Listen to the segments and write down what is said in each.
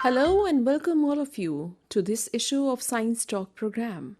Hello and welcome all of you to this issue of Science Talk program.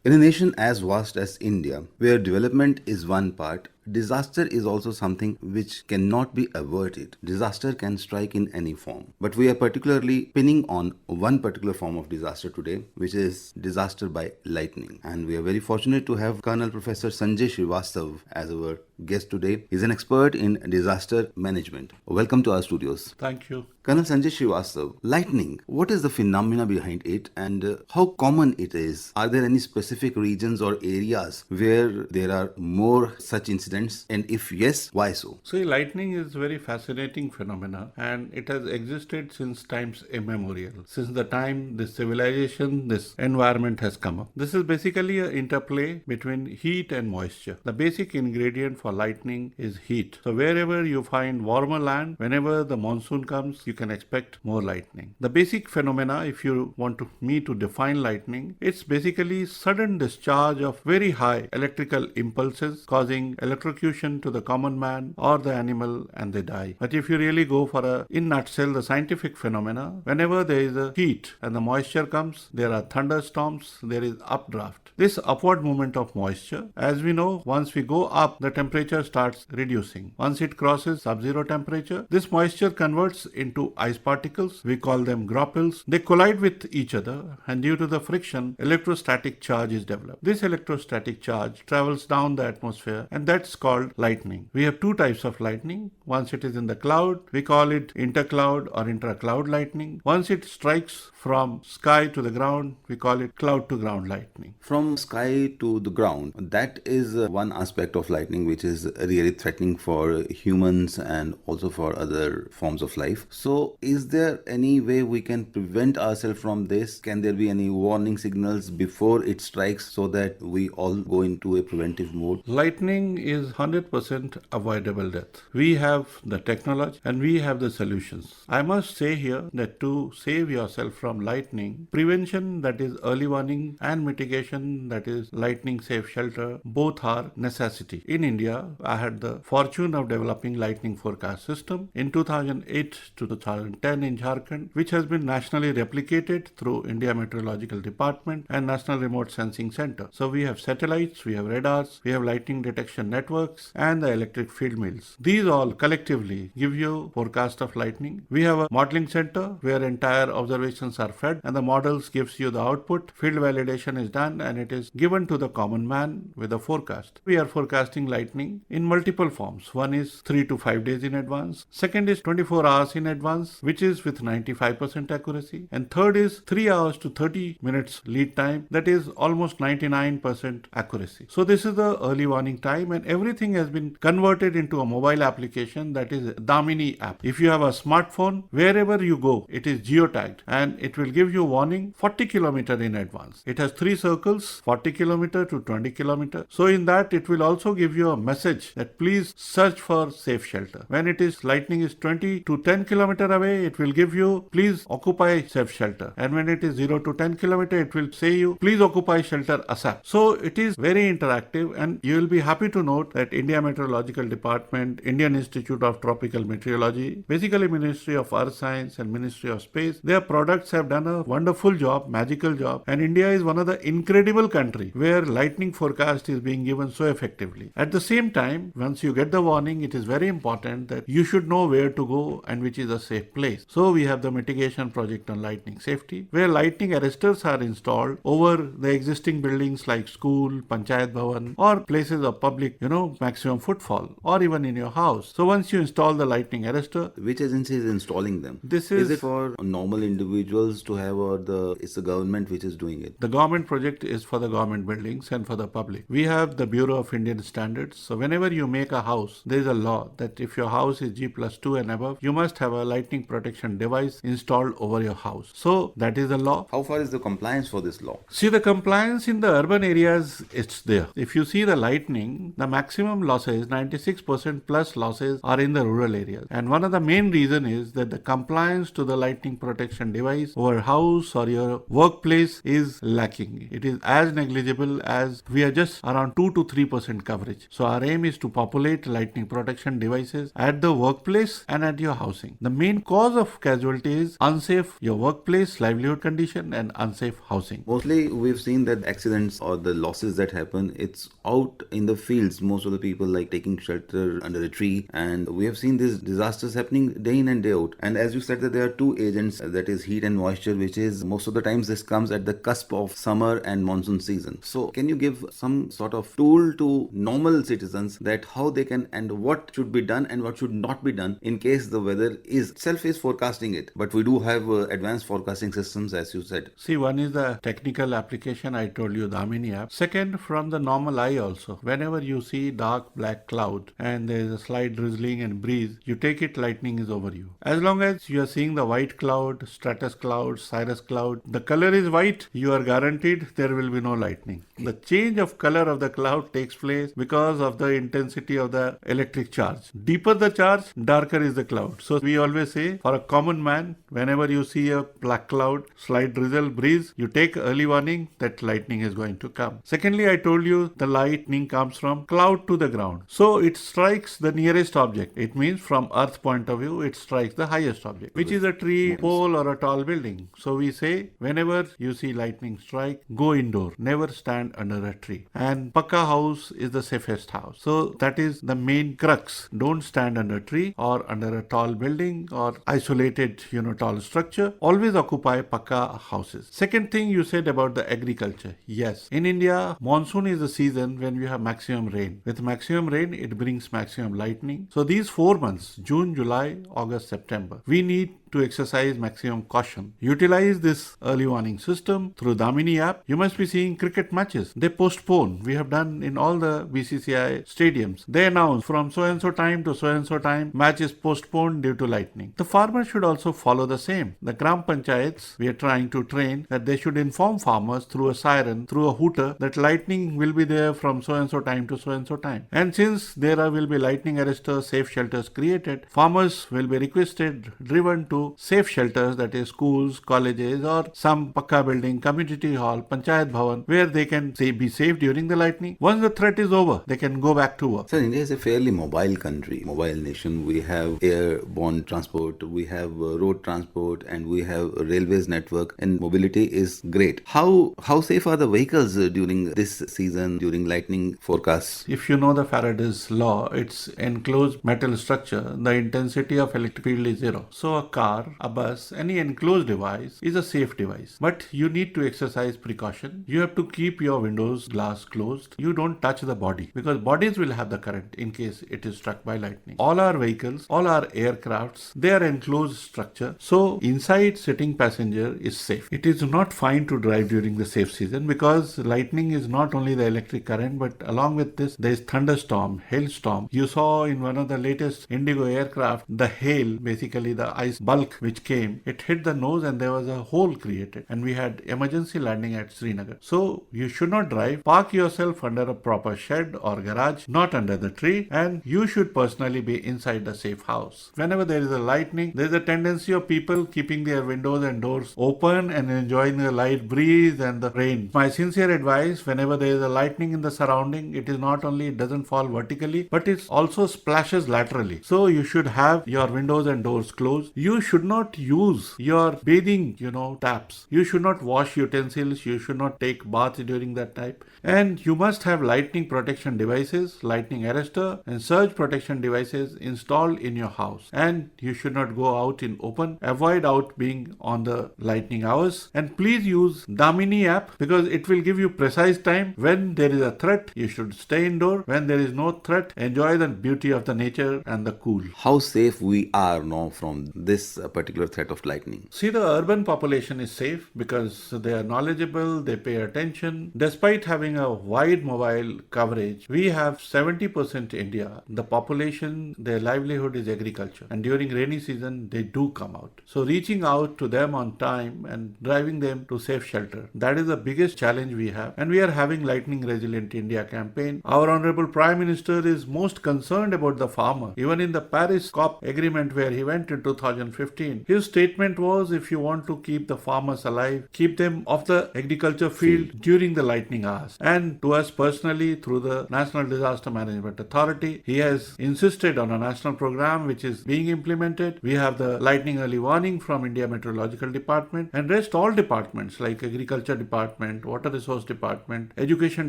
In a nation as vast as India, where development is one part, disaster is also something which cannot be averted. Disaster can strike in any form. But we are particularly pinning on one particular form of disaster today, which is disaster by lightning. And we are very fortunate to have Colonel Professor Sanjay Srivastava as our guest today. He's an expert in disaster management. Welcome to our studios. Thank you. Colonel Sanjay Srivastava, lightning, what is the phenomena behind it and how common it is? Are there any specific regions or areas where there are more such incidents? And if yes, why so? See, lightning is a very fascinating phenomena and it has existed since times immemorial. Since the time this civilization, this environment has come up. This is basically an interplay between heat and moisture. The basic ingredient for lightning is heat. So wherever you find warmer land, whenever the monsoon comes, you can expect more lightning. The basic phenomena, if you want me to define lightning, it's basically sudden discharge of very high electrical impulses causing electrocution to the common man or the animal and they die. But if you really go for in nutshell, the scientific phenomena, whenever there is a heat and the moisture comes, there are thunderstorms, there is updraft. This upward movement of moisture, as we know, once we go up, the temperature starts reducing. Once it crosses sub-zero temperature, this moisture converts into ice particles. We call them graupels. They collide with each other and due to the friction, electrostatic charge is developed. This electrostatic charge travels down the atmosphere and that's called lightning. We have two types of lightning. Once it is in the cloud, we call it intercloud or intracloud lightning. Once it strikes from sky to the ground, we call it cloud to ground lightning. From sky to the ground, that is one aspect of lightning which is really threatening for humans and also for other forms of life. So is there any way we can prevent ourselves from this? Can there be any warning signals before it strikes so that we all go into a preventive mode? Lightning is 100% avoidable death. We have the technology and we have the solutions. I must say here that to save yourself from lightning, prevention, that is early warning, and mitigation, that is lightning safe shelter, both are necessity. In India, I had the fortune of developing lightning forecast system in 2008 to 2010 in Jharkhand, which has been nationally replicated through India Meteorological Department and National Remote Sensing Center. So we have satellites, we have radars, we have lightning detection networks and the electric field mills. These all collectively give you forecast of lightning. We have a modeling center where entire observations are fed and the models gives you the output. Field validation is done and it is given to the common man with a forecast. We are forecasting lightning in multiple forms. One is 3 to 5 days in advance. Second is 24 hours in advance, which is with 95% accuracy. And third is 3 hours to 30 minutes lead time, that is almost 99% accuracy. So this is the early warning time and everything has been converted into a mobile application, that is Damini app. If you have a smartphone, wherever you go, it is geotagged and it will give you warning 40 kilometer in advance. It has 3 circles, 40 kilometer to 20 kilometer. So in that it will also give you a message that please search for safe shelter. When it is lightning is 20 to 10 kilometer away, it will give you please occupy safe shelter. And when it is 0 to 10 kilometer, it will say you please occupy shelter ASAP. So it is very interactive and you will be happy to note that India Meteorological Department, Indian Institute of Tropical Meteorology, basically Ministry of Earth Science and Ministry of Space, their products have done a wonderful job, magical job, and India is one of the incredible country where lightning forecast is being given so effectively. At the same time, once you get the warning, it is very important that you should know where to go and which is a safe place. So we have the mitigation project on lightning safety, where lightning arresters are installed over the existing buildings like school, panchayat bhavan, or places of public, maximum footfall, or even in your house. So once you install the lightning arrestor, which agency is installing them? This is it for normal individuals to have, or it's the government which is doing it? The government project is for the government buildings and for the public. We have the Bureau of Indian Standards. So whenever you make a house, there is a law that if your house is G+2 and above, you must have a lightning protection device installed over your house. So that is the law. How far is the compliance for this law? See, the compliance in the urban areas, it's there. If you see the lightning, the maximum maximum losses, 96% plus losses, are in the rural areas. And one of the main reason is that the compliance to the lightning protection device over house or your workplace is lacking. It is as negligible as we are just around 2 to 3% coverage. So our aim is to populate lightning protection devices at the workplace and at your housing. The main cause of casualty is unsafe your workplace, livelihood condition, and unsafe housing. Mostly we've seen that accidents or the losses that happen, it's out in the fields. Most of the people like taking shelter under a tree, and we have seen these disasters happening day in and day out. And as you said that there are two agents, that is heat and moisture, which is most of the times this comes at the cusp of summer and monsoon season. So can you give some sort of tool to normal citizens that how they can and what should be done and what should not be done in case the weather is forecasting it, but we do have advanced forecasting systems, as you said. See, one is the technical application, I told you, the Damini app. Second, from the normal eye also. Whenever you see dark black cloud and there is a slight drizzling and breeze, you take it lightning is over you. As long as you are seeing the white cloud, stratus cloud, cirrus cloud, the color is white, you are guaranteed there will be no lightning. The change of color of the cloud takes place because of the intensity of the electric charge. Deeper the charge, darker is the cloud. So we always say, for a common man, whenever you see a black cloud, slight drizzle, breeze, you take early warning that lightning is going to come. Secondly, I told you the lightning comes from cloud to the ground. So it strikes the nearest object. It means from Earth point of view, it strikes the highest object, which is a tree, pole, or a tall building. So we say, whenever you see lightning strike, go indoor. Never stand under a tree. And Pakka house is the safest house. So that is the main crux. Don't stand under a tree or under a tall building or isolated, tall structure. Always occupy Pakka houses. Second thing you said about the agriculture. Yes, in India, monsoon is the season when we have maximum rain. With maximum rain, it brings maximum lightning. So these 4 months, June, July, August, September, we need to exercise maximum caution. Utilize this early warning system through Damini app. You must be seeing cricket matches. They postpone. We have done in all the BCCI stadiums. They announce from so and so time to so and so time, match is postponed due to lightning. The farmers should also follow the same. The Gram Panchayats, we are trying to train that they should inform farmers through a siren, through a hooter, that lightning will be there from so and so time to so and so time. And since there will be lightning arresters, safe shelters created, farmers will be requested, driven to safe shelters, that is schools, colleges, or some Pakka building, community hall, Panchayat Bhavan, where they can be safe during the lightning. Once the threat is over, they can go back to work. Sir, India is a fairly mobile country, mobile nation. We have airborne transport, we have road transport, and we have a railways network, and mobility is great. How safe are the vehicles during this season, during lightning forecasts? If you know the Faraday's law, it's enclosed metal structure. The intensity of electric field is zero. So a car, a bus, any enclosed device is a safe device. But you need to exercise precaution. You have to keep your windows glass closed. You don't touch the body because bodies will have the current in case it is struck by lightning. All our vehicles, all our aircrafts, they are enclosed structure. So inside sitting passenger is safe. It is not fine to drive during the safe season because lightning is not only the electric current, but along with this there is thunderstorm, hailstorm. You saw in one of the latest Indigo aircraft, the hail, basically the ice bulk which came, it hit the nose and there was a hole created and we had emergency landing at Srinagar. So you should not drive. Park yourself under a proper shed or garage, not under the tree, and you should personally be inside the safe house. Whenever there is a lightning, there is a tendency of people keeping their windows and doors open and enjoying the light breeze and the rain. My sincere advice, whenever there is a lightning in the surrounding, it is not only it doesn't fall vertically, but it also splashes laterally. So you should have your windows and doors closed. You should not use your bathing, taps. You should not wash utensils. You should not take baths during that time. And you must have lightning protection devices, lightning arrestor, and surge protection devices installed in your house. And you should not go out in open. Avoid out being on the lightning hours. And please use Damini app because it will give you precise time. When there is a threat, you should stay indoor. When there is no threat, enjoy the beauty of the nature and the cool. How safe we are now from this particular threat of lightning? See, the urban population is safe because they are knowledgeable, they pay attention. Despite having a wide mobile coverage, we have 70% India. The population, their livelihood is agriculture. And during rainy season, they do come out. So reaching out to them on time and driving them to safe shelter, that is the biggest challenge we have. And we are having Lightning Resilient India campaign. Our Honorable Prime Minister is most concerned about the farmer. Even in the Paris COP agreement where he went in 2015, his statement was, if you want to keep the farmers alive, keep them off the agriculture field during the lightning hours. And to us personally, through the National Disaster Management Authority, he has insisted on a national program which is being implemented. We have the lightning early warning from India Meteorological Department, and rest all departments like Agriculture Department, Water Resource Department, Education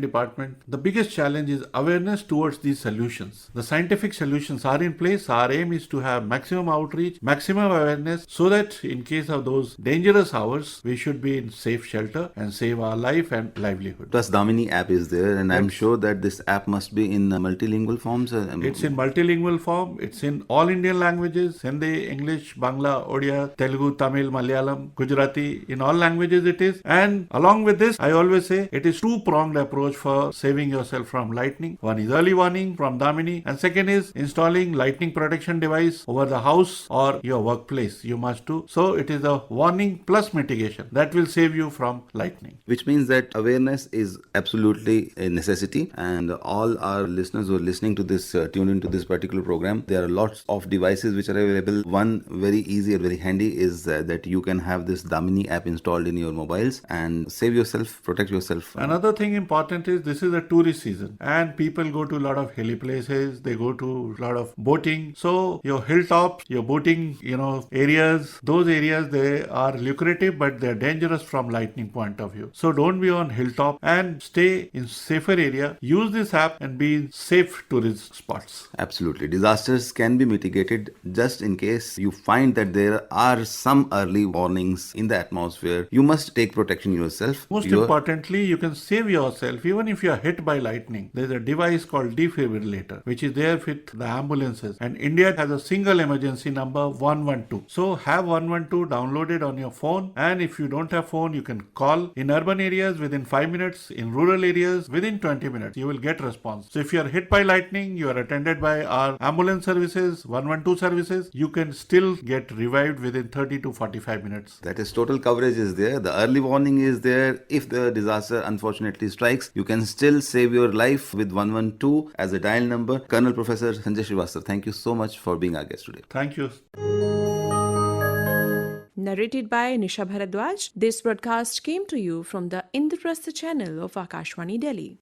Department. The biggest challenge is awareness towards these solutions. The scientific solutions are in place. Our aim is to have maximum outreach, maximum awareness, so that in case of those dangerous hours, we should be in safe shelter and save our life and livelihood. Plus, Damini app is there, and I'm sure that this app must be in multilingual forms. It's in multilingual form. It's in all Indian languages: Hindi, English, Bangla, Odia, Telugu, Tamil, Malayalam, Gujarati. In all languages it is. And along with this, I always say it is two-pronged approach for saving yourself from lightning. One is early warning from Damini, and second is installing lightning protection device over the house or your workplace. You must do. So it is a warning plus mitigation that will save you from lightning. Which means that awareness is absolutely a necessity, and all our listeners who are listening to this, tuned into this particular program, there are lots of devices which are available. One very easy and very handy is that you can have this Damini app installed in your mobiles and save yourself, protect yourself. Another thing important is this is a tourist season and people go to a lot of hilly places, they go to a lot of boating. So your hilltops, your boating, areas, those areas, they are lucrative but they are dangerous from lightning point of view. So don't be on hilltop and stay in safer area. Use this app and be in safe tourist spots. Absolutely. Disasters can be mitigated just in case you find that there are some early warnings in the atmosphere. You must take protection yourself. Most importantly, you can save yourself even if you are hit by lightning. There is a device called defibrillator which is there with the ambulances, and India has a single emergency number 112. So have 112 downloaded on your phone, and if you don't have phone, you can call. In urban areas within 5 minutes, in rural areas within 20 minutes, you will get response. So if you are hit by lightning, you are attended by our ambulance services, 112 services, you can still get revived within 30 to 45 minutes. That is, total coverage is there. The early warning is there. If the disaster unfortunately strikes, you can still save your life with 112 as a dial number. Colonel Professor Sanjay Srivastava, thank you so much for being our guest today. Thank you. Narrated by Nisha Bharadwaj, this broadcast came to you from the Indraprastha channel of Akashwani Delhi.